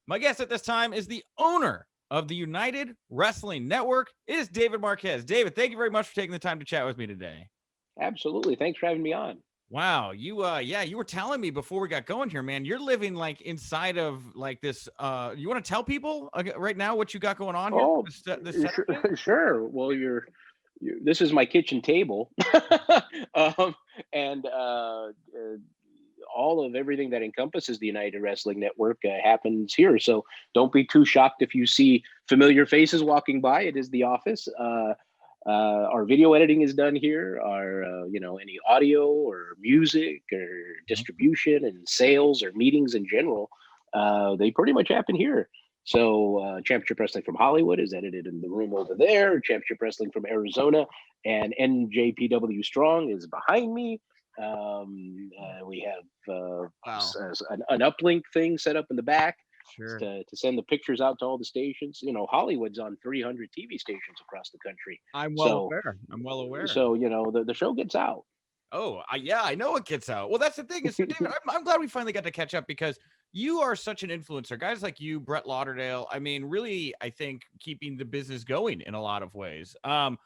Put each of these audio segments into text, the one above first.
My guest at this time is the owner of the United Wrestling Network. It is David Marquez. David, thank you very much for taking the time to chat with me today. Absolutely. Thanks for having me on. Wow, you were telling me before we got going here, man. You're living like inside of like this. You want to tell people right now what you got going on here? Oh, This setup sure. here? Sure. Well, this is my kitchen table, um, and all of everything that encompasses the United Wrestling Network happens here. So don't be too shocked if you see familiar faces walking by. It is the office. Our video editing is done here. Our any audio or music or distribution and sales or meetings in general, they pretty much happen here. So Championship Wrestling from Hollywood is edited in the room over there. Championship Wrestling from Arizona and NJPW Strong is behind me. We have an uplink thing set up in the back Sure. to send the pictures out to all the stations. You know, Hollywood's on 300 TV stations across the country. I'm well So, aware. I'm well aware. so the show gets out. Oh, I know it gets out. Well, that's the thing. Is, so David, I'm glad we finally got to catch up because you are such an influencer. Guys like you, Brett Lauderdale. I mean, really, I think keeping the business going in a lot of ways. I'm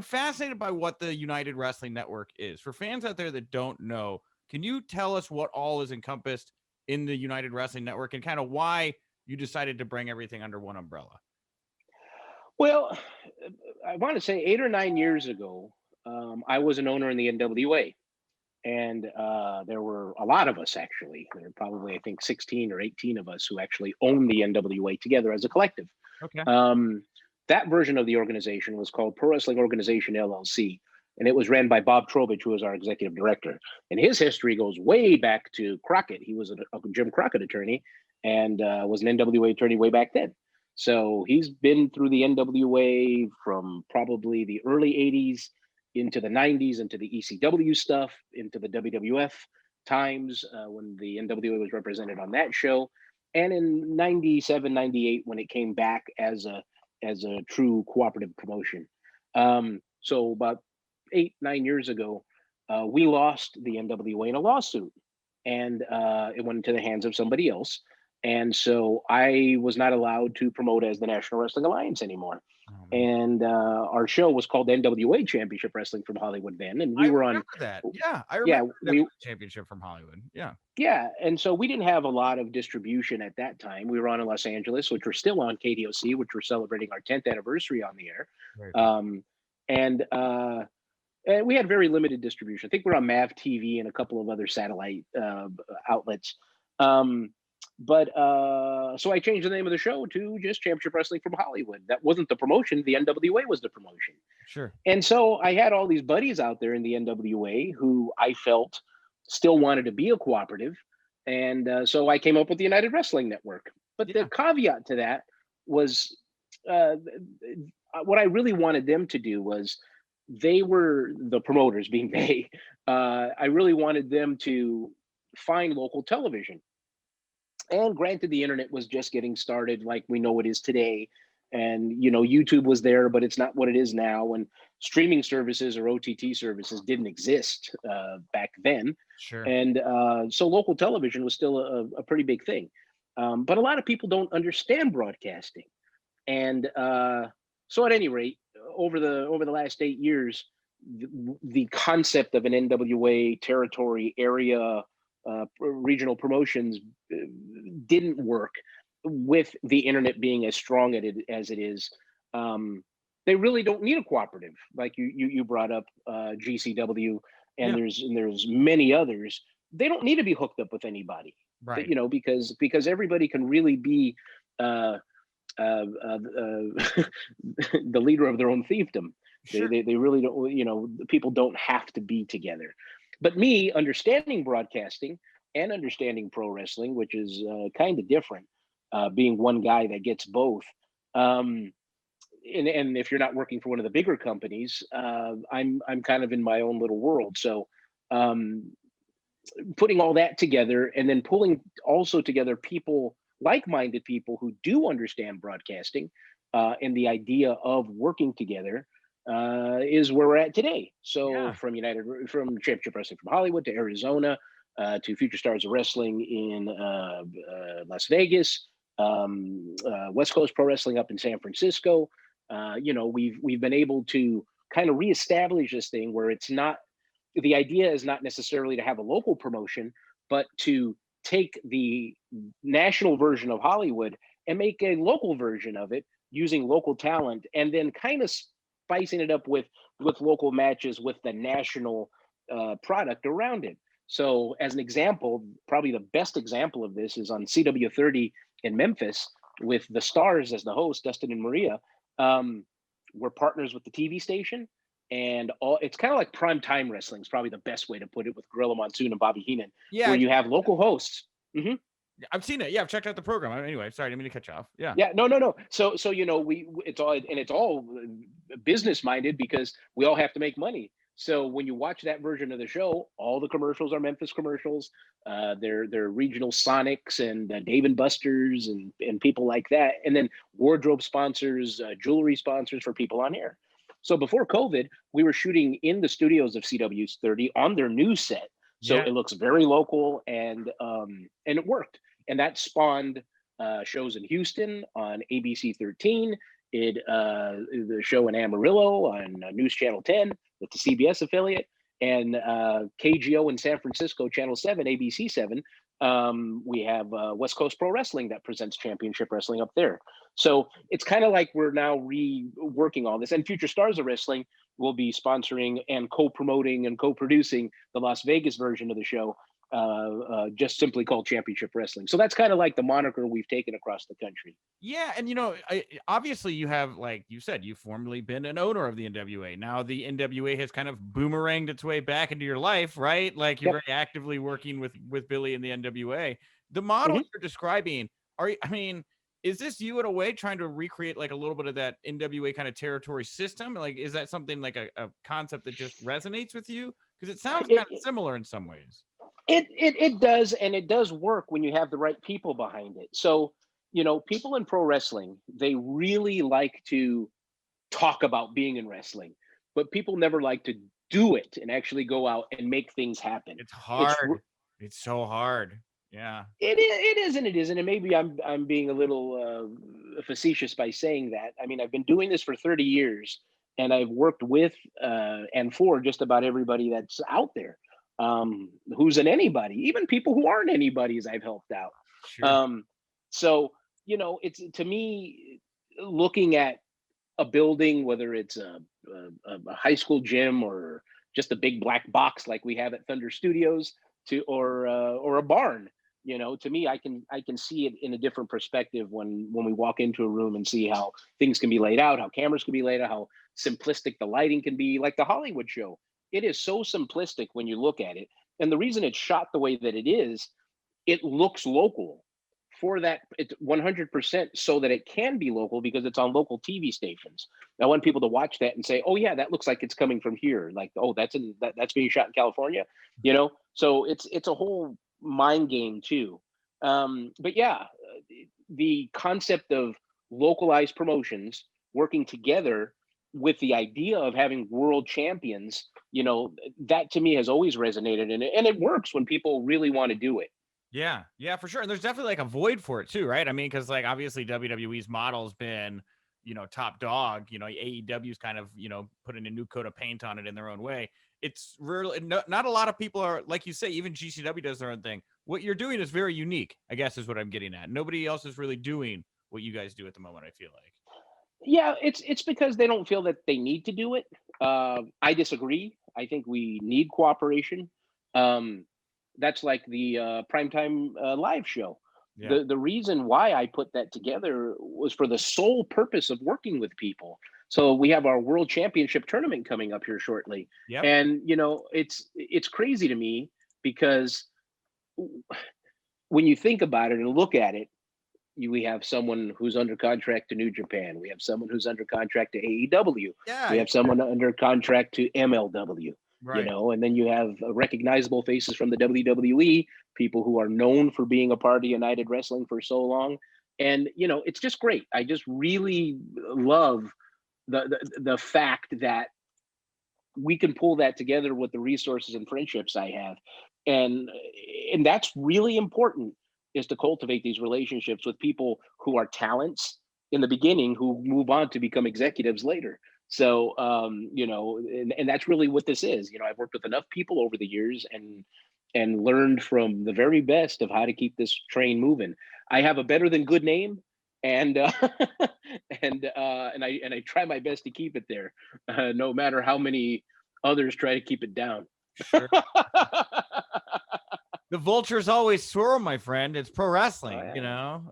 fascinated by what the United Wrestling Network is. For fans out there that don't know, can you tell us what all is encompassed in the United Wrestling Network and kind of why you decided to bring everything under one umbrella? Well, I want to say 8 or 9 years ago, I was an owner in the NWA. And there were a lot of us, actually. There were probably, I think, 16 or 18 of us who actually owned the NWA together as a collective. Okay. That version of the organization was called Pro Wrestling Organization LLC, and it was ran by Bob Trowbridge, who was our executive director. And his history goes way back to Crockett. He was a Jim Crockett attorney and was an NWA attorney way back then. So he's been through the NWA from probably the early 80s into the 90s, into the ECW stuff, into the WWF times when the NWA was represented on that show. And in 97, 98, when it came back as a true cooperative promotion. So about 8, 9 years ago, we lost the NWA in a lawsuit, and it went into the hands of somebody else. And so I was not allowed to promote as the National Wrestling Alliance anymore. And our show was called NWA Championship Wrestling from Hollywood then, and we were on that. Yeah, I remember the Championship from Hollywood. Yeah, and so we didn't have a lot of distribution at that time. We were on in Los Angeles, which we're still on KDOC, which we're celebrating our 10th anniversary on the air. And we had very limited distribution. I think we're on MAV TV and a couple of other satellite outlets. So I changed the name of the show to just Championship Wrestling from Hollywood. That wasn't the promotion. The NWA was the promotion. Sure. And so I had all these buddies out there in the NWA who I felt still wanted to be a cooperative. And so I came up with the United Wrestling Network. But the caveat to that was what I really wanted them to do was they were the promoters, being they. I really wanted them to find local television. And granted, the internet was just getting started like we know it is today. And, you know, YouTube was there, but it's not what it is now. And streaming services or OTT services didn't exist back then. Sure. And so local television was still a pretty big thing. But a lot of people don't understand broadcasting. And so at any rate, over the last 8 years, the concept of an NWA territory area regional promotions didn't work with the internet being as strong as it is. They really don't need a cooperative, like you brought up GCW, and there's many others. They don't need to be hooked up with anybody, right? You know, because everybody can really be the leader of their own fiefdom. Sure. They really don't. You know, people don't have to be together. But me understanding broadcasting and understanding pro wrestling, which is kind of different, being one guy that gets both. And if you're not working for one of the bigger companies, I'm kind of in my own little world. So putting all that together and then pulling also together people, like-minded people who do understand broadcasting and the idea of working together is where we're at today. So from Championship Wrestling from Hollywood to Arizona to Future Stars of Wrestling in Las Vegas West Coast Pro Wrestling up in San Francisco. We've been able to kind of reestablish this thing where it's not, the idea is not necessarily to have a local promotion, but to take the national version of Hollywood and make a local version of it using local talent, and then kind of spicing it up with local matches with the national product around it. So as an example, probably the best example of this is on CW30 in Memphis with the Stars as the host, Dustin and Maria. We're partners with the TV station, and it's kind of like primetime wrestling is probably the best way to put it, with Gorilla Monsoon and Bobby Heenan, where you have local hosts. Mm-hmm. I've seen it. Yeah, I've checked out the program. Anyway, sorry, I didn't mean to cut you off. Yeah. Yeah, no. So it's all business minded, because we all have to make money. So when you watch that version of the show, all the commercials are Memphis commercials. They're regional Sonics and Dave & Buster's and people like that, and then wardrobe sponsors, jewelry sponsors for people on air. So before COVID, we were shooting in the studios of CW30 on their news set. So it looks very local, and it worked. And that spawned shows in Houston on ABC 13, the show in Amarillo on News Channel 10, with the CBS affiliate, and KGO in San Francisco, Channel 7, ABC 7. We have West Coast Pro Wrestling that presents championship wrestling up there. So it's kind of like we're now reworking all this. And Future Stars of Wrestling will be sponsoring and co-promoting and co-producing the Las Vegas version of the show, just simply called Championship Wrestling. So that's kind of like the moniker we've taken across the country. Yeah, and obviously you have, like you said, you've formerly been an owner of the NWA. Now the NWA has kind of boomeranged its way back into your life, right? Like you're very actively working with Billy and the NWA. The model you're describing, is this you in a way trying to recreate like a little bit of that NWA kind of territory system? Like, is that something like a concept that just resonates with you? Because it sounds kind of similar in some ways. It does, and it does work when you have the right people behind it. So, people in pro wrestling, they really like to talk about being in wrestling, but people never like to do it and actually go out and make things happen. It's hard. It's so hard. Yeah. It is and it isn't. And maybe I'm being a little facetious by saying that. I mean, I've been doing this for 30 years, and I've worked with and for just about everybody that's out there. Who's an anybody, even people who aren't anybodies I've helped out. Sure. So, it's, to me, looking at a building, whether it's a high school gym or just a big black box like we have at Thunder Studios, or a barn, to me, I can see it in a different perspective when we walk into a room and see how things can be laid out, how cameras can be laid out, how simplistic the lighting can be, like the Hollywood show. It is so simplistic when you look at it. And the reason it's shot the way that it is, it looks local for that. It's 100% so that it can be local, because it's on local TV stations. I want people to watch that and say, oh yeah, that looks like it's coming from here. Like, oh, that's being shot in California, So it's a whole mind game too. But yeah, the concept of localized promotions working together with the idea of having world champions, that to me has always resonated, and it works when people really want to do it. Yeah, for sure. And there's definitely like a void for it too, right? I mean, because like obviously WWE's model's been, top dog. AEW's kind of, putting a new coat of paint on it in their own way. It's really not a lot of people are, like you say, even GCW does their own thing. What you're doing is very unique, I guess, is what I'm getting at. Nobody else is really doing what you guys do at the moment, I feel like. Yeah, it's because they don't feel that they need to do it. I disagree. I think we need cooperation. That's like the Primetime Live show. Yeah. The reason why I put that together was for the sole purpose of working with people. So we have our World Championship tournament coming up here shortly. Yep. And it's crazy to me, because when you think about it and look at it, we have someone who's under contract to New Japan. We have someone who's under contract to AEW. Yeah, we have someone under contract to MLW. Right. And then you have recognizable faces from the WWE, people who are known for being a part of United Wrestling for so long. And, it's just great. I just really love the fact that we can pull that together with the resources and friendships I have. And that's really important is to cultivate these relationships with people who are talents in the beginning who move on to become executives later. So, and that's really what this is. I've worked with enough people over the years and learned from the very best of how to keep this train moving. I have a better than good name, and and I try my best to keep it there, no matter how many others try to keep it down. Sure. The vultures always swirl, my friend. It's pro wrestling,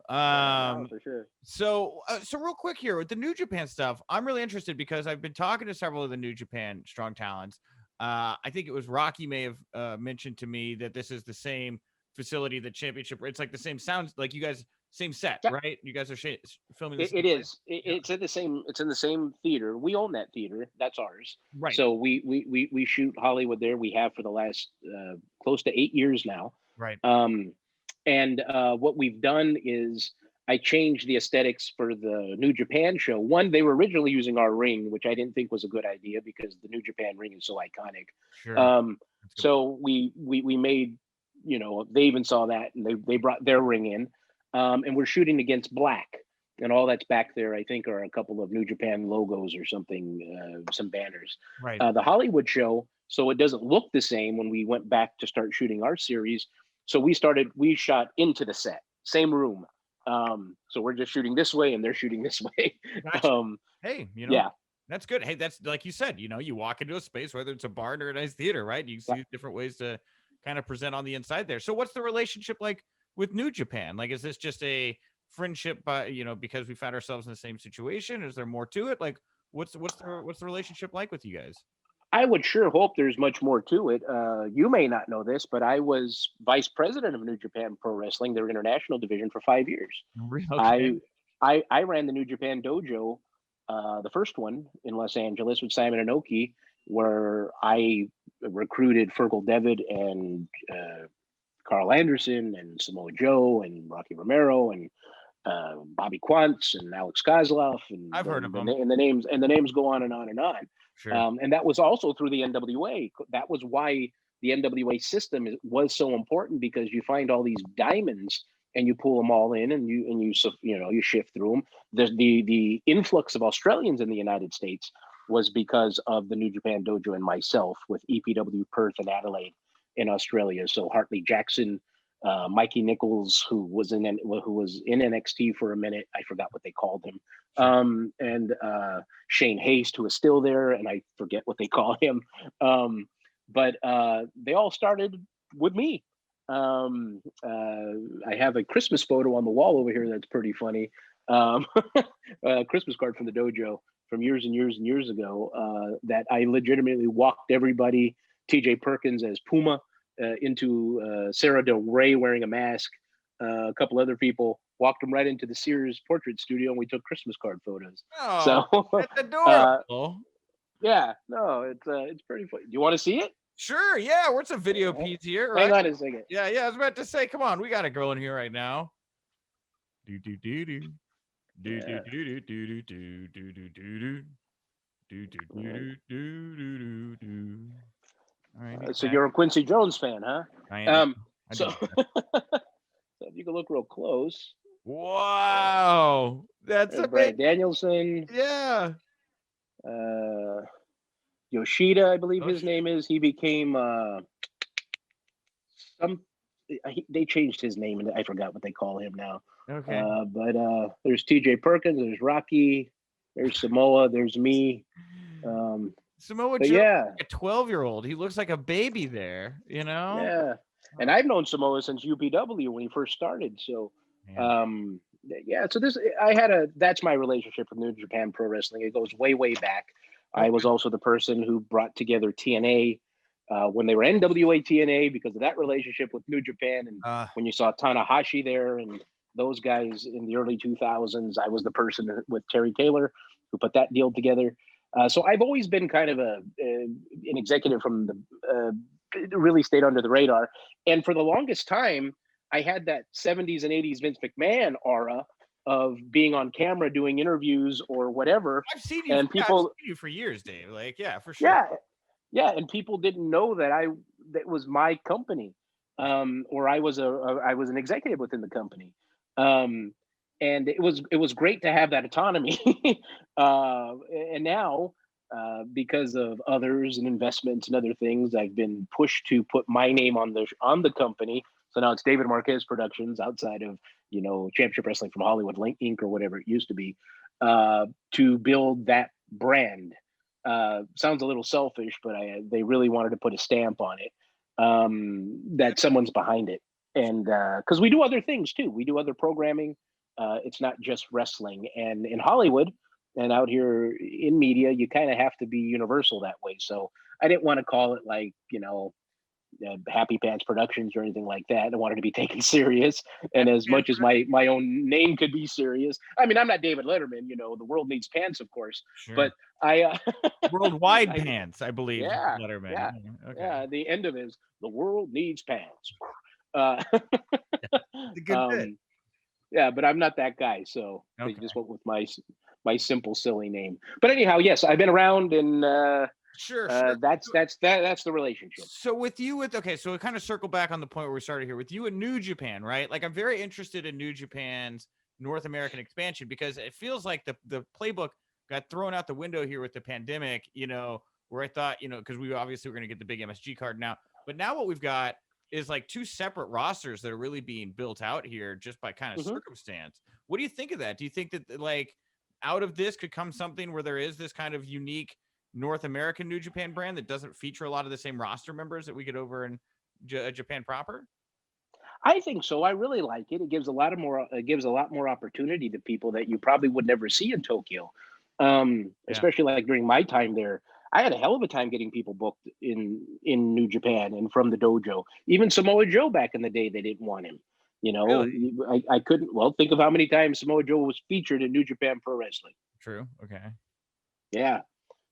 For sure. So real quick here with the New Japan stuff, I'm really interested because I've been talking to several of the New Japan strong talents. I think it was Rocky may have mentioned to me that this is the same facility, the championship. It's like the same sounds, like you guys, same set, Yeah. right? You guys are filming. It is. It's in the same. It's in the same theater. We own that theater. That's ours. Right. So we shoot Hollywood there. We have for the last close to 8 years now. Right. And what we've done is I changed the aesthetics for the New Japan show. One, they were originally using our ring, which I didn't think was a good idea because the New Japan ring is so iconic. Sure. So we made, they even saw that and they brought their ring in. And we're shooting against black, and all that's back there, I think, are a couple of New Japan logos or something, some banners. Right. The Hollywood show, so it doesn't look the same when we went back to start shooting our series. So we shot into the set, same room. So we're just shooting this way and they're shooting this way. Gotcha. Hey, yeah, that's good. Hey, that's like you said, you walk into a space, whether it's a barn or a nice theater, right? You see different ways to kind of present on the inside there. So what's the relationship like with New Japan? Like, is this just a friendship because we found ourselves in the same situation? Is there more to it? Like, what's the relationship like with you guys? I would sure hope there's much more to it. You may not know this, but I was vice president of New Japan Pro Wrestling, their international division, for 5 years. Okay. I ran the New Japan dojo, the first one in Los Angeles with Simon Inoki, where I recruited Fergal Devitt and Carl Anderson and Samoa Joe and Rocky Romero and Bobby Quantz and Alex Kozlov, and I've heard of them. And the names go on and on and on. Sure. And that was also through the NWA. That was why the NWA system was so important, because you find all these diamonds and you pull them all in and you shift through them. The influx of Australians in the United States was because of the New Japan Dojo and myself with EPW Perth and Adelaide in Australia. So Hartley Jackson, Mikey Nichols, who was in NXT for a minute, I forgot what they called him, and Shane Haste, who is still there, and I forget what they call him. But they all started with me. I have a Christmas photo on the wall over here that's pretty funny. A Christmas card from the dojo from years and years and years ago, that I legitimately walked everybody, TJ Perkins as Puma, into Sarah Del Rey wearing a mask, a couple other people, walked them right into the Sears portrait studio, and we took Christmas card photos. Oh, so that's adorable. Yeah, no, it's pretty funny. Do you want to see it? Sure, yeah. Where's a video piece here? Right? Hang on a second. Yeah, I was about to say, come on, we got a girl in here right now. Do. All right. So you're a Quincy Jones fan, huh? I am. So if you can look real close. Wow, that's a Brad Danielson. Yeah. Yoshida, I believe his name is. He became they changed his name and I forgot what they call him now. Okay. But there's TJ Perkins, there's Rocky, there's Samoa, there's me. Samoa Joe, yeah, like a 12-year-old. He looks like a baby there, Yeah. And I've known Samoa since UPW when he first started. So so that's my relationship with New Japan Pro Wrestling. It goes way, way back. Okay. I was also the person who brought together TNA when they were NWA TNA because of that relationship with New Japan. And when you saw Tanahashi there and those guys in the early 2000s, I was the person with Terry Taylor who put that deal together. So I've always been kind of an executive from the really stayed under the radar. And for the longest time, I had that 70s and 80s Vince McMahon aura of being on camera doing interviews or whatever. I've seen you, and people, I've seen you for years, Dave. Like, yeah, for sure. Yeah. And people didn't know that that was my company. or I was an executive within the company. Um, and it was great to have that autonomy. And now, because of others and investments and other things, I've been pushed to put my name on the company. So now it's David Marquez Productions, outside of Championship Wrestling from Hollywood Inc. or whatever it used to be, to build that brand. Sounds a little selfish, but they really wanted to put a stamp on it, that someone's behind it. And because we do other things too, we do other programming. It's not just wrestling. And in Hollywood and out here in media, you kind of have to be universal that way. So I didn't want to call it like, Happy Pants Productions or anything like that. I wanted to be taken serious. And as much as my own name could be serious, I mean, I'm not David Letterman, the world needs pants, of course. Sure. But I worldwide pants, I believe. Yeah, Letterman. yeah, Okay. yeah. The end of it is the world needs pants. It's a good bit. Yeah, but I'm not that guy, so Okay. they just went with my simple, silly name. But anyhow, yes, I've been around, and Sure. that's the relationship. So with you, so we kind of circle back on the point where we started here with you in New Japan, right? Like, I'm very interested in New Japan's North American expansion, because it feels like the playbook got thrown out the window here with the pandemic, where I thought, because we obviously were going to get the big MSG card now, but now what we've got is like two separate rosters that are really being built out here just by kind of circumstance. What do you think of that? Do you think that, like, out of this could come something where there is this kind of unique North American New Japan brand that doesn't feature a lot of the same roster members that we get over in Japan proper? I think so. I really like it. It gives a lot more opportunity to people that you probably would never see in Tokyo. Especially like during my time there, I had a hell of a time getting people booked in New Japan and from the dojo. Even Samoa Joe back in the day, they didn't want him. Really? I couldn't. Well, think of how many times Samoa Joe was featured in New Japan Pro Wrestling. True. Okay. Yeah.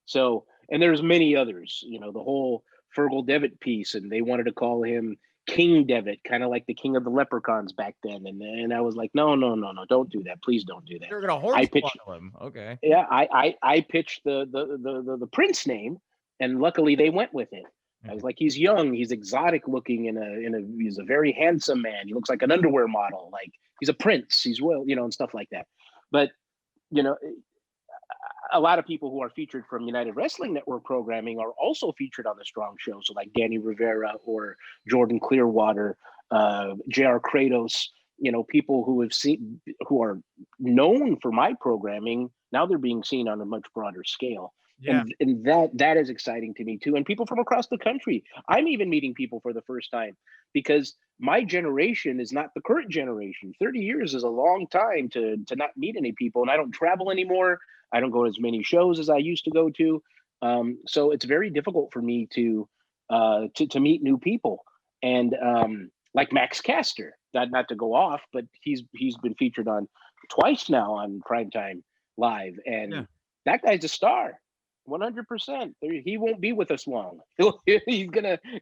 So, and there's many others. The whole Fergal Devitt piece, and they wanted to call him King Devitt, kind of like the King of the Leprechauns back then. And I was like, no, don't do that. Please don't do that. They're gonna hornswoggle him. Okay. Yeah, I pitched the Prince name, and luckily they went with it. I was like, he's young, he's exotic looking, he's a very handsome man. He looks like an underwear model, like he's a prince, he's royal, and stuff like that. But a lot of people who are featured from United Wrestling Network programming are also featured on the Strong Show. So like Danny Rivera or Jordan Clearwater, JR Kratos, people who are known for my programming. Now they're being seen on a much broader scale. Yeah. And that is exciting to me too. And people from across the country. I'm even meeting people for the first time, because my generation is not the current generation. 30 years is a long time to not meet any people. And I don't travel anymore. I don't go to as many shows as I used to go to. So it's very difficult for me to meet new people. And like Max Caster, not to go off, but he's been featured on twice now on Primetime Live. And that guy's a star. 100%. He won't be with us long.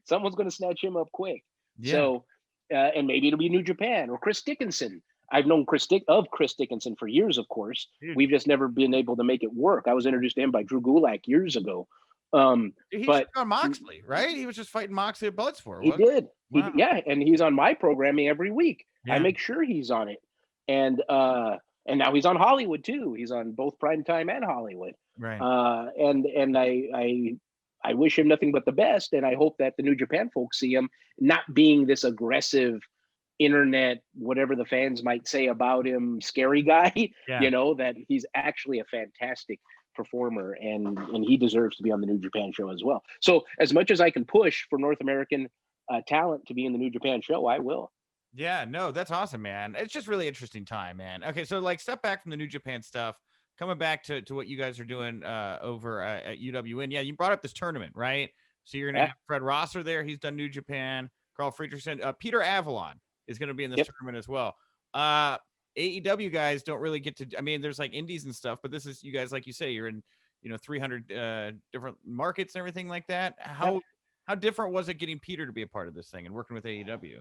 Someone's gonna snatch him up quick. Yeah. So, and maybe it'll be New Japan or Chris Dickinson. I've known Chris Dickinson for years, of course. Dude. We've just never been able to make it work. I was introduced to him by Drew Gulak years ago. He's on Moxley, right? He was just fighting Moxley at Bloodsport. He did. Wow. And he's on my programming every week. Yeah. I make sure he's on it. And now he's on Hollywood too. He's on both Primetime and Hollywood. Right. And I wish him nothing but the best. And I hope that the New Japan folks see him not being this aggressive internet, whatever the fans might say about him, scary guy, that he's actually a fantastic performer, and he deserves to be on the New Japan show as well. So as much as I can push for North American talent to be in the New Japan show, I will. Yeah, no, that's awesome, man. It's just really interesting time, man. Okay, so like step back from the New Japan stuff, coming back to what you guys are doing over at UWN. Yeah, you brought up this tournament, right? So you're gonna have Fred Rosser there. He's done New Japan. Carl Friedrichsen, Peter Avalon is going to be in this tournament as well. AEW guys don't really get to. I mean, there's like indies and stuff, but this is you guys, like you say, you're in 300 different markets and everything like that. How different was it getting Peter to be a part of this thing and working with AEW?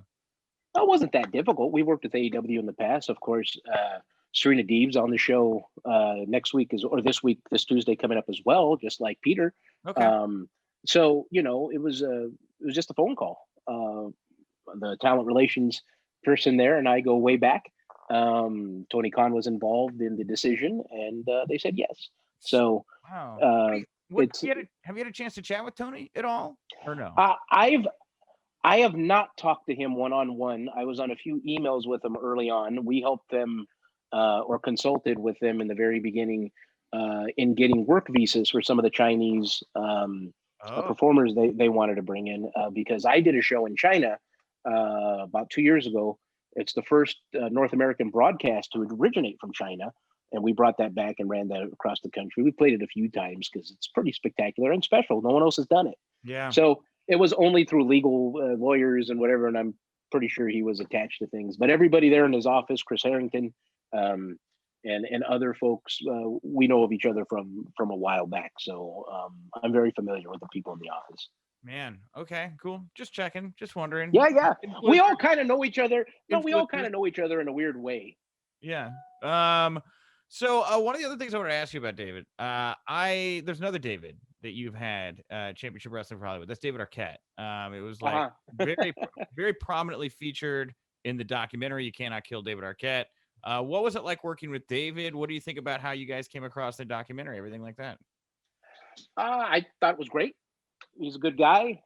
It wasn't that difficult. We worked with AEW in the past, of course. Serena Deeb's on the show this Tuesday coming up as well, just like Peter. Okay. So it was just a phone call. the talent relations person there and I go way back. Tony Khan was involved in the decision, and they said yes. So Wow. uh, it's Have you had a chance to chat with Tony at all, or no? I have not talked to him one-on-one. I was on a few emails with him early on. We helped them or consulted with them in the very beginning in getting work visas for some of the Chinese performers they wanted to bring in because I did a show in China about 2 years ago. It's the first North American broadcast to originate from China. And we brought that back and ran that across the country. We played it a few times because it's pretty spectacular and special. No one else has done it. Yeah. So it was only through legal lawyers and whatever. And I'm pretty sure he was attached to things. But everybody there in his office, Chris Harrington, and other folks, we know of each other from a while back. So I'm very familiar with the people in the office. Man, okay, cool. Just checking, just wondering. Yeah. We all kind of know each other. No, we all kind of know each other in a weird way. Yeah. So one of the other things I want to ask you about, David, there's another David that you've had Championship Wrestling for Hollywood. That's David Arquette. It was like very prominently featured in the documentary You Cannot Kill David Arquette. What was it like working with David? What do you think about how you guys came across the documentary, everything like that? I thought it was great. He's a good guy.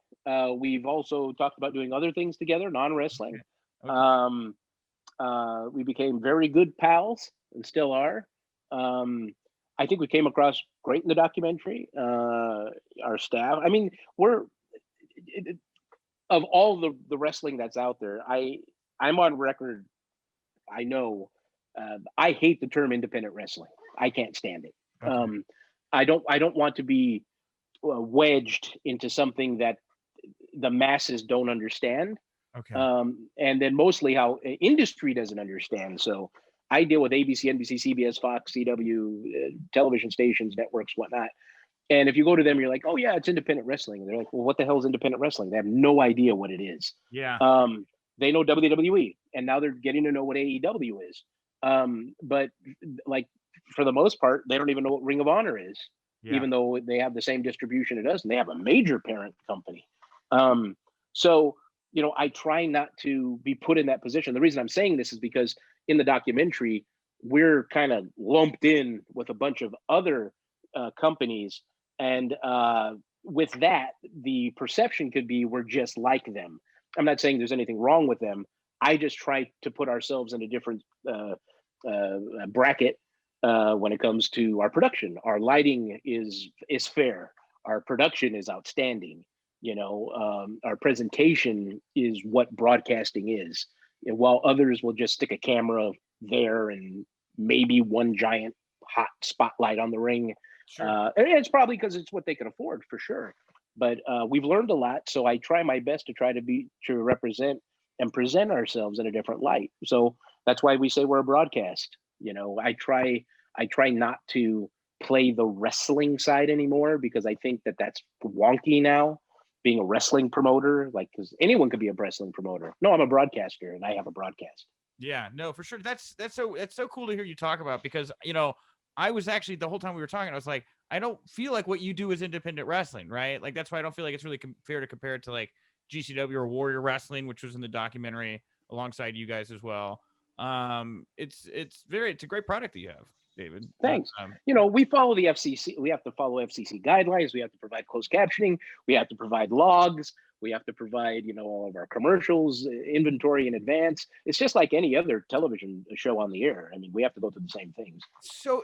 We've also talked about doing other things together, non-wrestling. Okay. We became very good pals and still are. I think we came across great in the documentary. Our staff, I mean, of all the wrestling that's out there, I'm on record. I know I hate the term independent wrestling. I can't stand it. Okay. I don't want to be wedged into something that the masses don't understand. Okay. And then mostly how industry doesn't understand. So I deal with ABC, NBC, CBS, Fox, CW, television stations, networks, whatnot. And if you go to them, you're like, oh yeah, it's independent wrestling. And they're like, well, what the hell is independent wrestling? They have no idea what it is. Yeah. They know WWE, and now they're getting to know what AEW is. But like for the most part, they don't even know what Ring of Honor is, even though they have the same distribution it does, and they have a major parent company. So I try not to be put in that position. The reason I'm saying this is because in the documentary, we're kind of lumped in with a bunch of other companies. And with that, the perception could be we're just like them. I'm not saying there's anything wrong with them. I just try to put ourselves in a different bracket when it comes to our production. Our lighting is fair. Our production is outstanding. Our presentation is what broadcasting is. And while others will just stick a camera there and maybe one giant hot spotlight on the ring. Sure. And it's probably because it's what they can afford for sure. But we've learned a lot. So I try my best to represent and present ourselves in a different light. So that's why we say we're a broadcast. I try not to play the wrestling side anymore because I think that that's wonky now. Being a wrestling promoter, because anyone could be a wrestling promoter. No, I'm a broadcaster and I have a broadcast. Yeah, no, for sure. That's so cool to hear you talk about because, I was actually the whole time we were talking, I was like, I don't feel like what you do is independent wrestling, right? Like, that's why I don't feel like it's really fair to compare it to like GCW or Warrior Wrestling, which was in the documentary alongside you guys as well. It's a great product that you have, David. Thanks. We follow the FCC. We have to follow FCC guidelines. We have to provide closed captioning. We have to provide logs. We have to provide, all of our commercials, inventory in advance. It's just like any other television show on the air. I mean, we have to go through the same things. So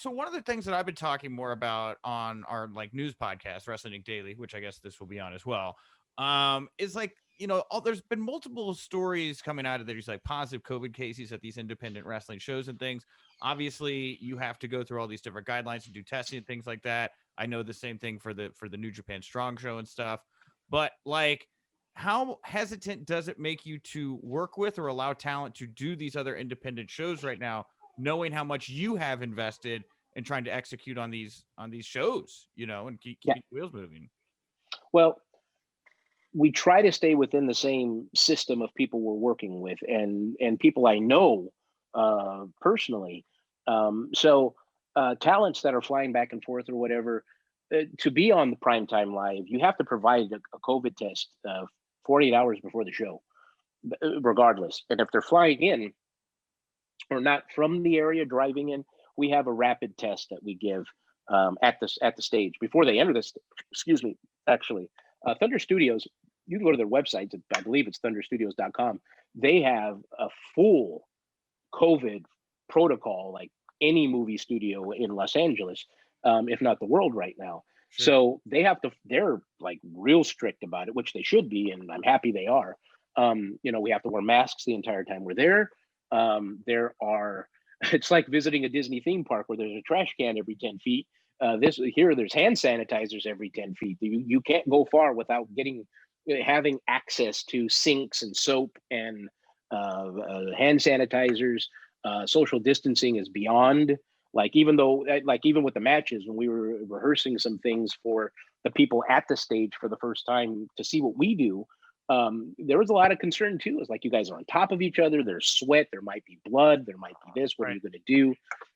one of the things that I've been talking more about on our news podcast, Wrestling Daily, which I guess this will be on as well, is there's been multiple stories coming out of there. There's positive COVID cases at these independent wrestling shows and things. Obviously, you have to go through all these different guidelines and do testing and things like that. I know the same thing for the New Japan Strong show and stuff. But how hesitant does it make you to work with or allow talent to do these other independent shows right now, knowing how much you have invested in trying to execute on these shows, and keep the wheels moving? Well, we try to stay within the same system of people we're working with and people I know personally. So talents that are flying back and forth or whatever, to be on the Primetime Live, you have to provide a COVID test 48 hours before the show. regardless. And if they're flying in or not from the area driving in, we have a rapid test that we give at the stage before they enter this. Excuse me. Actually, Thunder Studios. You can go to their website. I believe it's thunderstudios.com. They have a full COVID protocol, like any movie studio in Los Angeles, if not the world right now. Sure. So they're like real strict about it, which they should be, and I'm happy they are. We have to wear masks the entire time we're there. It's like visiting a Disney theme park where there's a trash can every 10 feet. There's hand sanitizers every 10 feet. You can't go far without having access to sinks and soap and hand sanitizers. Social distancing is beyond, even with the matches, when we were rehearsing some things for the people at the stage for the first time to see what we do, there was a lot of concern too. It's like, you guys are on top of each other. There's sweat. There might be blood. There might be this. What are you going to do?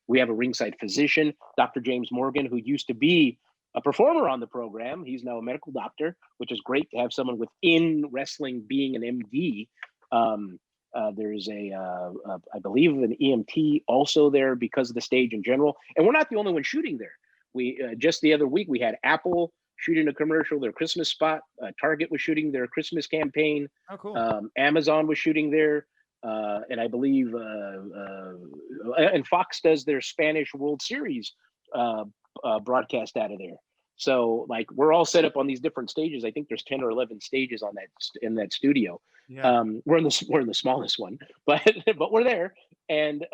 We have a ringside physician, Dr. James Morgan, who used to be a performer on the program. He's now a medical doctor, which is great to have someone within wrestling being an MD. There's I believe an EMT also there because of the stage in general. And we're not the only one shooting there. We just the other week, we had Apple shooting a commercial, their Christmas spot. Target was shooting their Christmas campaign. Oh, cool. Amazon was shooting there. And I believe and Fox does their Spanish World Series broadcast out of there. So we're all set up on these different stages. I think there's 10 or 11 stages in that studio. Yeah. We're in the smallest one, but we're there, and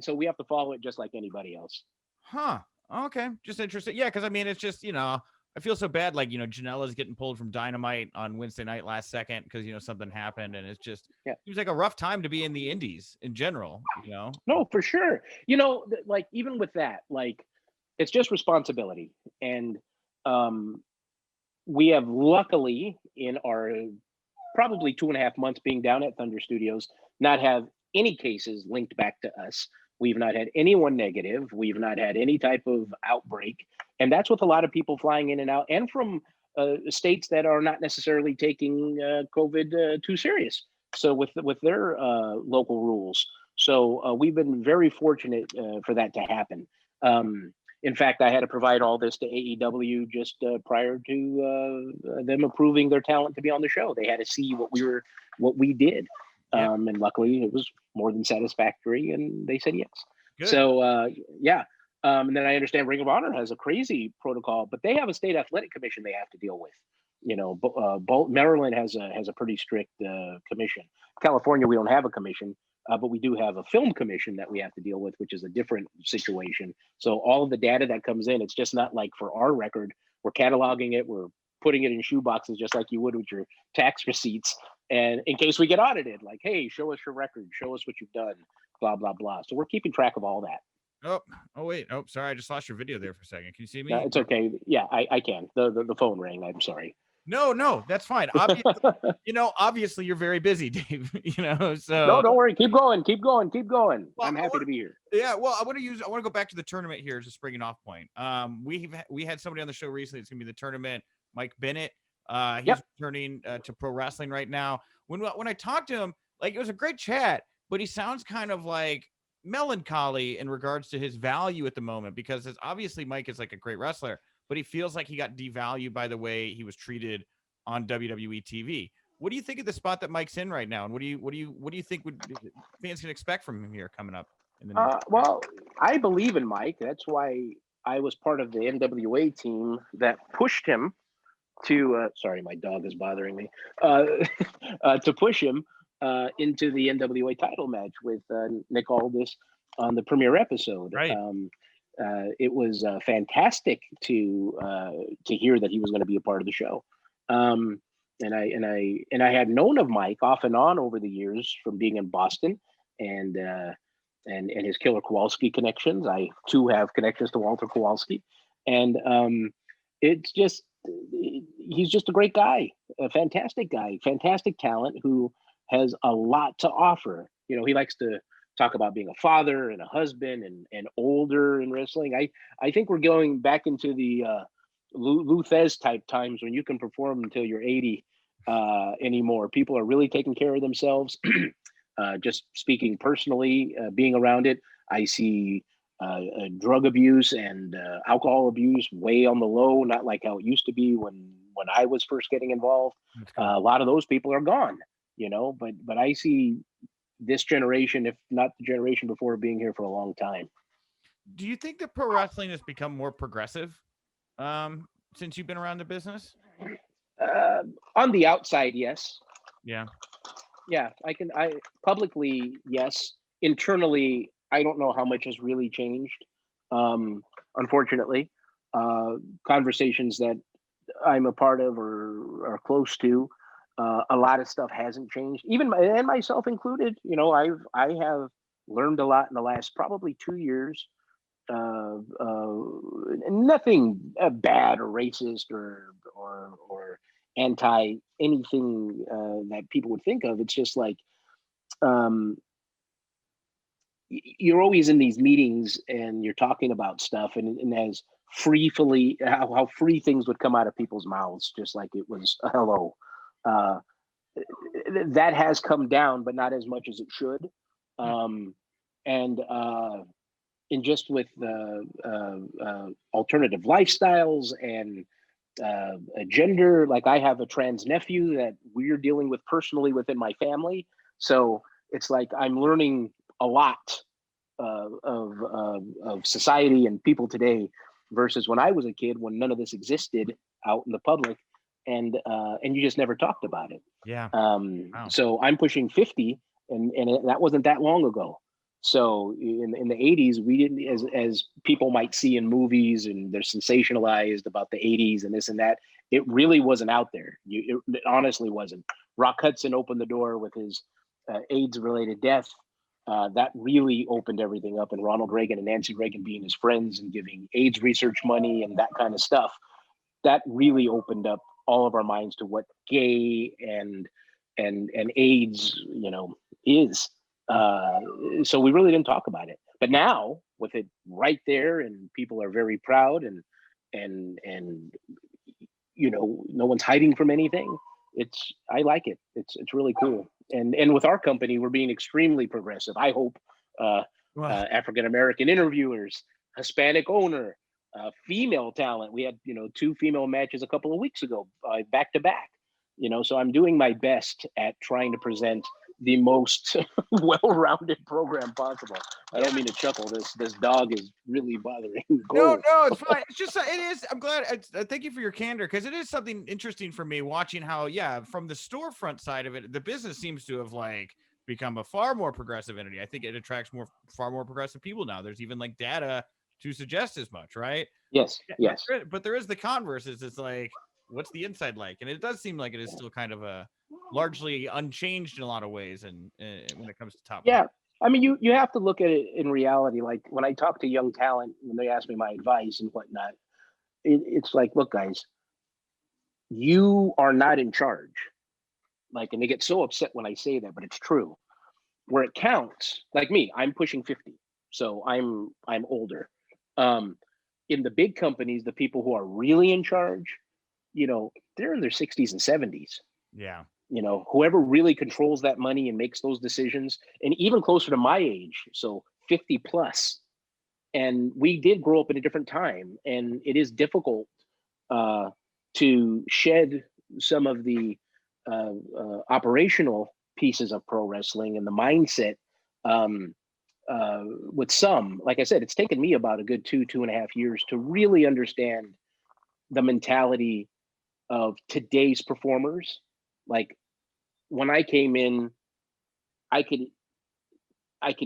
so we have to follow it just like anybody else. Huh. Okay. Just interesting. Yeah, because I mean, it's just, I feel so bad. Janela's getting pulled from Dynamite on Wednesday night last second because something happened, and it's just seems like a rough time to be in the indies in general. No, for sure. Even with that, it's just responsibility, and we have luckily in our probably 2.5 months being down at Thunder Studios not have any cases linked back to us. We've not had anyone negative. We've not had any type of outbreak. And that's with a lot of people flying in and out, and from states that are not necessarily taking COVID too serious. So with their local rules. So we've been very fortunate for that to happen. In fact, I had to provide all this to AEW just prior to them approving their talent to be on the show. They had to see what we did. Yeah. And luckily it was more than satisfactory, and they said yes. Good. So and then I understand Ring of Honor has a crazy protocol, but they have a state athletic commission they have to deal with. Maryland has a pretty strict commission. California, we don't have a commission, but we do have a film commission that we have to deal with, which is a different situation. So all of the data that comes in, it's just not like for our record, we're cataloging it, we're putting it in shoe boxes just like you would with your tax receipts. And in case we get audited, hey, show us your record, show us what you've done, blah, blah, blah. So we're keeping track of all that. Oh, wait. Oh, sorry. I just lost your video there for a second. Can you see me? It's okay. Yeah, I can. The phone rang. I'm sorry. No, that's fine. Obviously you're very busy, Dave, so. No, don't worry. Keep going. Well, I'm happy to be here. Yeah. Well, I want to go back to the tournament here as a springing off point. We had somebody on the show recently. It's going to be the tournament, Mike Bennett. He's returning to pro wrestling right now. When I talked to him, it was a great chat, but he sounds kind of melancholy in regards to his value at the moment, because obviously Mike is a great wrestler, but he feels like he got devalued by the way he was treated on WWE TV. What do you think of the spot that Mike's in right now, and what do you think fans can expect from him here coming up in the well, I believe in Mike. That's why I was part of the NWA team that pushed him to sorry, my dog is bothering me, to push him into the NWA title match with Nick Aldis on the premiere episode. Right. It was fantastic to hear that he was going to be a part of the show. And I had known of Mike off and on over the years from being in Boston and his Killer Kowalski connections. I too have connections to Walter Kowalski, and it's just he's just a great guy, a fantastic guy, fantastic talent who has a lot to offer. He likes to talk about being a father and a husband and older in wrestling. I think we're going back into the Lou Thez type times when you can perform until you're 80 anymore. People are really taking care of themselves. Just speaking personally, being around it, I see drug abuse and alcohol abuse way on the low, not like how it used to be when I was first getting involved. A lot of those people are gone, but I see this generation, if not the generation before, being here for a long time. Do you think that pro wrestling has become more progressive since you've been around the business? On the outside, yes. Yeah. Yeah, I publicly, yes. Internally, I don't know how much has really changed. Unfortunately, conversations that I'm a part of or are close to, a lot of stuff hasn't changed. Even and myself included. I have learned a lot in the last probably 2 years. Nothing bad or racist or anti anything that people would think of. It's just like you're always in these meetings and you're talking about stuff, and as freely how free things would come out of people's mouths, just like it was a hello. That has come down, but not as much as it should. And just with alternative lifestyles and gender, like I have a trans nephew that we're dealing with personally within my family. So it's like I'm learning a lot of society and people today versus when I was a kid, when none of this existed out in the public, and you just never talked about it. Yeah. Wow. So I'm pushing 50, and that wasn't that long ago. So in the 80s, we didn't, as people might see in movies, and they're sensationalized about the 80s and this and that. It really wasn't out there. It honestly wasn't. Rock Hudson opened the door with his AIDS-related death. That really opened everything up. And Ronald Reagan and Nancy Reagan being his friends and giving AIDS research money and that kind of stuff, that really opened up all of our minds to what gay and AIDS, is. So we really didn't talk about it. But now, with it right there, and people are very proud, and no one's hiding from anything. I like it. It's really cool. And with our company, we're being extremely progressive. I hope African American interviewers, Hispanic owner, female talent. We had 2 female matches a couple of weeks ago, back to back. So I'm doing my best at trying to present the most well-rounded program possible. I don't mean to chuckle. This dog is really bothering. No, it's fine. It's just, it is. I'm glad. Thank you for your candor, because it is something interesting for me watching how, from the storefront side of it, the business seems to have become a far more progressive entity. I think it attracts far more progressive people now. There's even data to suggest as much, right? Yes. But there is the converse. It's like, what's the inside like? And it does seem like it is still kind of a largely unchanged in a lot of ways, and when it comes to top. Yeah. I mean, you have to look at it in reality. Like when I talk to young talent, when they ask me my advice and whatnot, it's like, look, guys, you are not in charge. And they get so upset when I say that, but it's true. Where it counts, like me, I'm pushing 50, so I'm older. In the big companies, the people who are really in charge, they're in their 60s and 70s. Yeah. Whoever really controls that money and makes those decisions, and even closer to my age, so 50 plus. And we did grow up in a different time, and it is difficult to shed some of the operational pieces of pro wrestling and the mindset with some. Like I said, it's taken me about a good 2.5 years to really understand the mentality of today's performers. Like when I came in, I could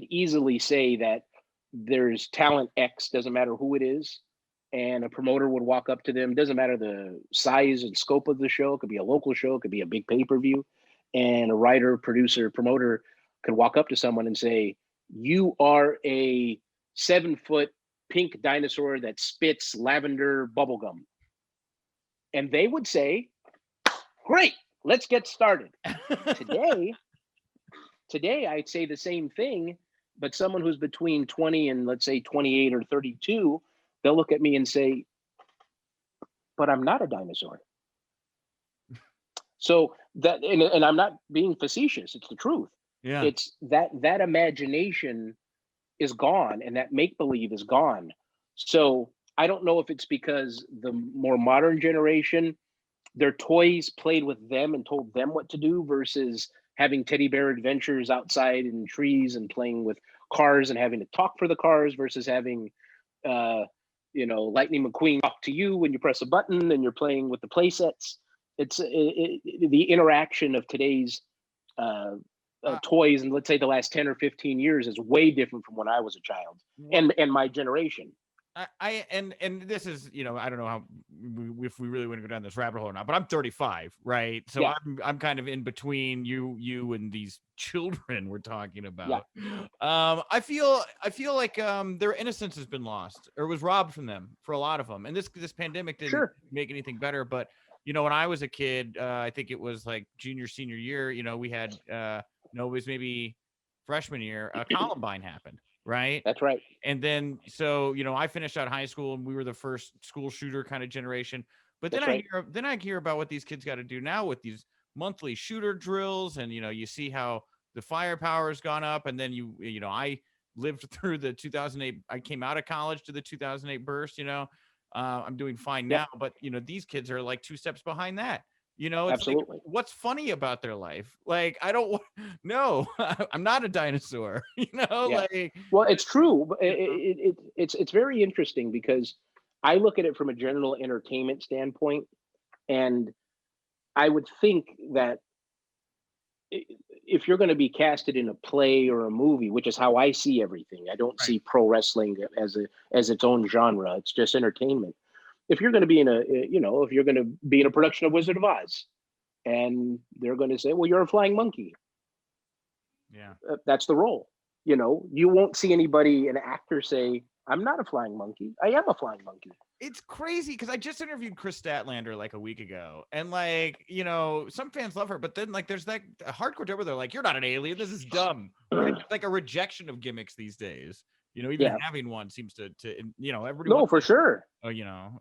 easily say that there's talent X, doesn't matter who it is, and a promoter would walk up to them, doesn't matter the size and scope of the show, it could be a local show, it could be a big pay-per-view, and a writer, producer, promoter could walk up to someone and say, you are a 7-foot pink dinosaur that spits lavender bubblegum. And they would say, great, let's get started. Today, I'd say the same thing, but someone who's between 20 and let's say 28 or 32, they'll look at me and say, but I'm not a dinosaur. So that, and I'm not being facetious, it's the truth. Yeah. It's that imagination is gone, and that make believe is gone. So I don't know if it's because the more modern generation, their toys played with them and told them what to do versus having teddy bear adventures outside in trees and playing with cars and having to talk for the cars versus having Lightning McQueen talk to you when you press a button and you're playing with the play sets. It's the interaction of today's toys, and let's say the last 10 or 15 years, is way different from when I was a child and my generation. And this is, I don't know how if we really want to go down this rabbit hole or not, but I'm 35, right? So Yeah. I'm kind of in between you and these children we're talking about. Yeah. I feel like their innocence has been lost or was robbed from them for a lot of them, and this pandemic didn't make anything better. But when I was a kid, I think it was like junior senior year. We had it was maybe freshman year. Columbine happened. Right. That's right. And then, so, I finished out high school and we were the first school shooter kind of generation. But then I hear about what these kids got to do now with these monthly shooter drills. And, you see how the firepower has gone up. And then, I lived through the 2008. I came out of college to the 2008 burst, I'm doing fine now. But, these kids are like 2 steps behind that. It's absolutely. Like, what's funny about their life? Like, I don't no, I'm not a dinosaur, like. Well, it's true. It's very interesting because I look at it from a general entertainment standpoint, and I would think that if you're going to be casted in a play or a movie, which is how I see everything, I don't see pro wrestling as its own genre. It's just entertainment. If you're going to be if you're going to be in a production of Wizard of Oz, and they're going to say, well, you're a flying monkey. Yeah. That's the role. You won't see an actor say, I'm not a flying monkey. I am a flying monkey. It's crazy because I just interviewed Chris Statlander like a week ago, and some fans love her, but then there's that hardcore dude where they're like, you're not an alien. This is dumb. Right? It's like a rejection of gimmicks these days. Even having one seems to everybody. No, for sure.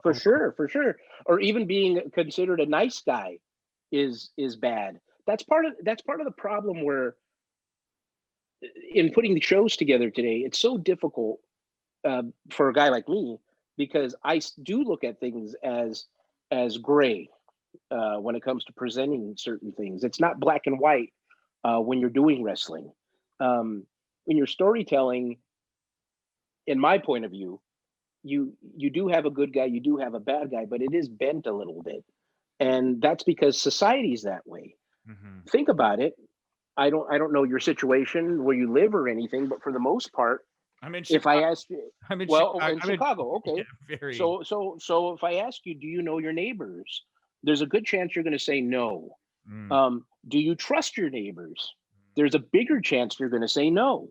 For sure. Or even being considered a nice guy is bad. That's part of the problem where in putting the shows together today, it's so difficult for a guy like me, because I do look at things as gray when it comes to presenting certain things. It's not black and white when you're doing wrestling. When you're storytelling, in my point of view, you do have a good guy, you do have a bad guy, but it is bent a little bit. And that's because society's that way. Mm-hmm. Think about it. I don't know your situation where you live or anything, but for the most part, I'm in Chicago. If I ask you, in Chicago, okay. Very... So if I ask you, do you know your neighbors? There's a good chance you're going to say no. Do you trust your neighbors? There's a bigger chance you're going to say no.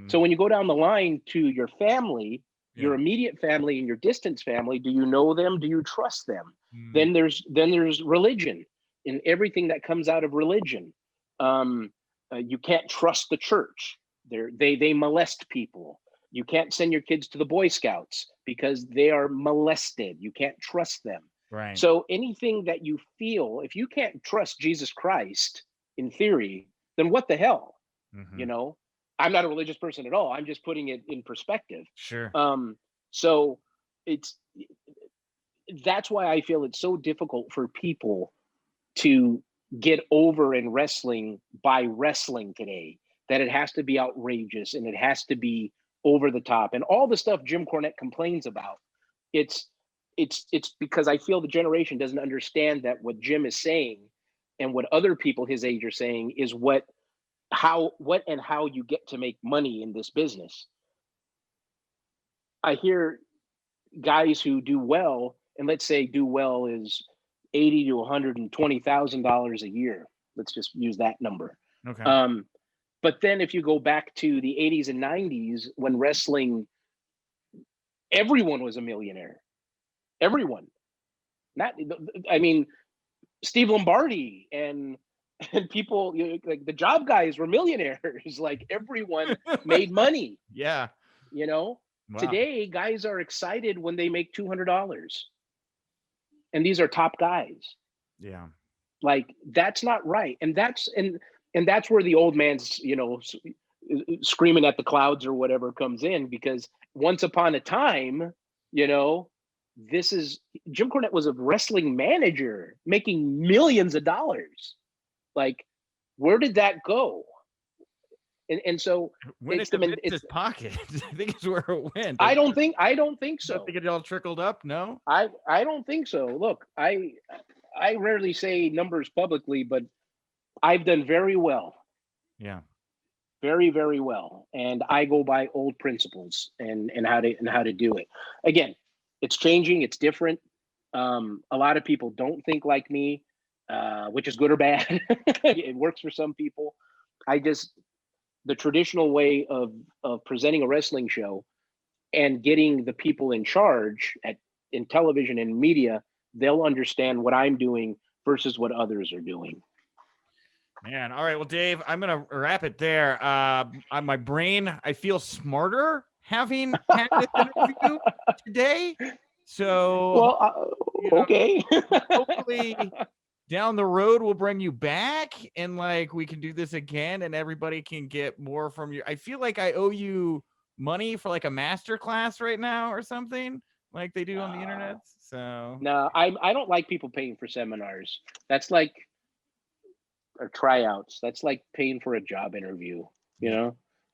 So when you go down the line to your family, your immediate family and your distant family, do you know them? Do you trust them? Then there's religion, and everything that comes out of religion. You can't trust the church. They molest people. You can't send your kids to the Boy Scouts because they are molested. You can't trust them. Right. So anything that you feel, if you can't trust Jesus Christ in theory, then what the hell? I'm not a religious person at all. I'm just putting it in perspective. Sure. So that's why I feel it's so difficult for people to get over in wrestling by wrestling today, that it has to be outrageous and it has to be over the top and all the stuff Jim Cornette complains about. It's because I feel the generation doesn't understand that what Jim is saying and what other people his age are saying is how you get to make money in this business. I hear guys who do well, and let's say do well is $80,000 to $120,000 a year. Let's just use that number. Okay. But then if you go back to the 80s and 90s, when wrestling, everyone was a millionaire. Everyone. Steve Lombardi and people, like the job guys were millionaires. Like everyone made money. Yeah. Wow. Today, guys are excited when they make $200. And these are top guys. Yeah. Like, that's not right. And that's where the old man's, screaming at the clouds or whatever comes in, because once upon a time, this is Jim Cornette was a wrestling manager making millions of dollars. Like, where did that go? And so when it's his pocket, I think it's where it went. I don't think so. I think it all trickled up. No, I don't think so. Look, I rarely say numbers publicly, but I've done very well. Yeah. Very, very well. And I go by old principles and how to do it. Again, it's changing, it's different. A lot of people don't think like me, which is good or bad. It works for some people. The traditional way of presenting a wrestling show and getting the people in charge in television and media, they'll understand what I'm doing versus what others are doing. Man, all right. Well, Dave, I'm gonna wrap it there. On my brain, I feel smarter having had this interview today. So, well, okay. Hopefully, down the road, we'll bring you back, and like we can do this again, and everybody can get more from you. I feel like I owe you money for like a master class right now or something, like they do on the internet. So no, I don't like people paying for seminars. That's like, or tryouts. That's like paying for a job interview.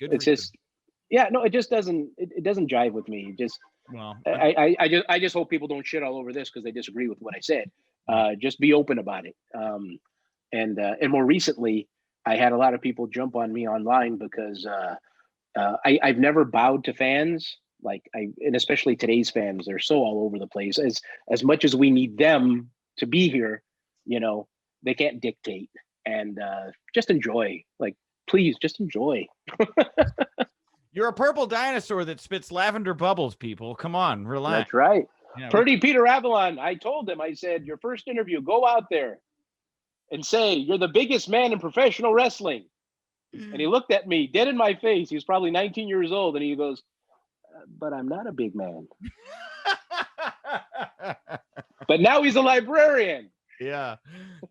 It's just, it just doesn't. It doesn't jive with me. I just hope people don't shit all over this because they disagree with what I said. Just be open about it. And more recently, I had a lot of people jump on me online because I've never bowed to fans. And especially today's fans, they're so all over the place. As much as we need them to be here, they can't dictate. And just enjoy. Like, please, just enjoy. You're a purple dinosaur that spits lavender bubbles, people. Come on, relax. That's right. Yeah, Purdy Peter Avalon, I told him, I said, your first interview, go out there and say, you're the biggest man in professional wrestling. And he looked at me dead in my face. He was probably 19 years old. And he goes, but I'm not a big man. But now he's a librarian. Yeah,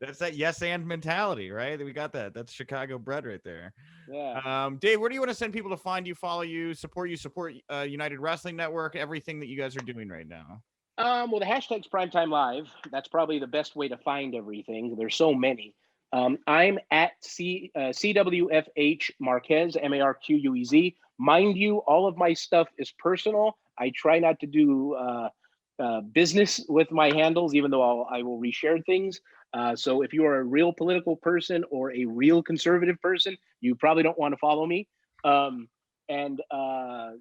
that's that yes and mentality, right? We got that. That's Chicago bred right there. Yeah. Dave, where do you want to send people to find you, follow you, support United Wrestling Network, everything that you guys are doing right now? Well, the hashtag's Primetime Live. That's probably the best way to find everything. There's so many. I'm at CWFH Marquez, Marquez. Mind you, all of my stuff is personal. I try not to do business with my handles, even though I will reshare things. So if you are a real political person or a real conservative person, you probably don't want to follow me. And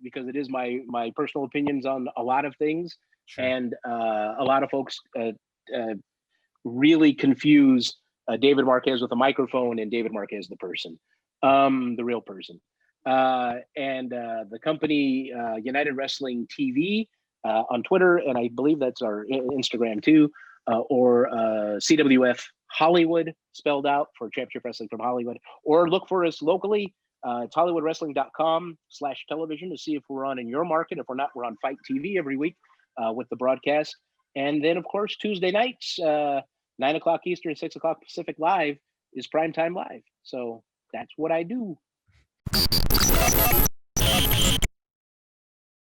because it is my personal opinions on a lot of things. Sure. And a lot of folks really confuse David Marquez with a microphone and David Marquez the person, the real person. And the company United Wrestling TV on Twitter, and I believe that's our Instagram too, or CWF Hollywood spelled out for Championship Wrestling from Hollywood, or look for us locally. It's hollywoodwrestling.com/television to see if we're on in your market. If we're not, we're on Fight TV every week with the broadcast. And then, of course, Tuesday nights, 9 o'clock Eastern, 6 o'clock Pacific Live is Primetime Live. So that's what I do.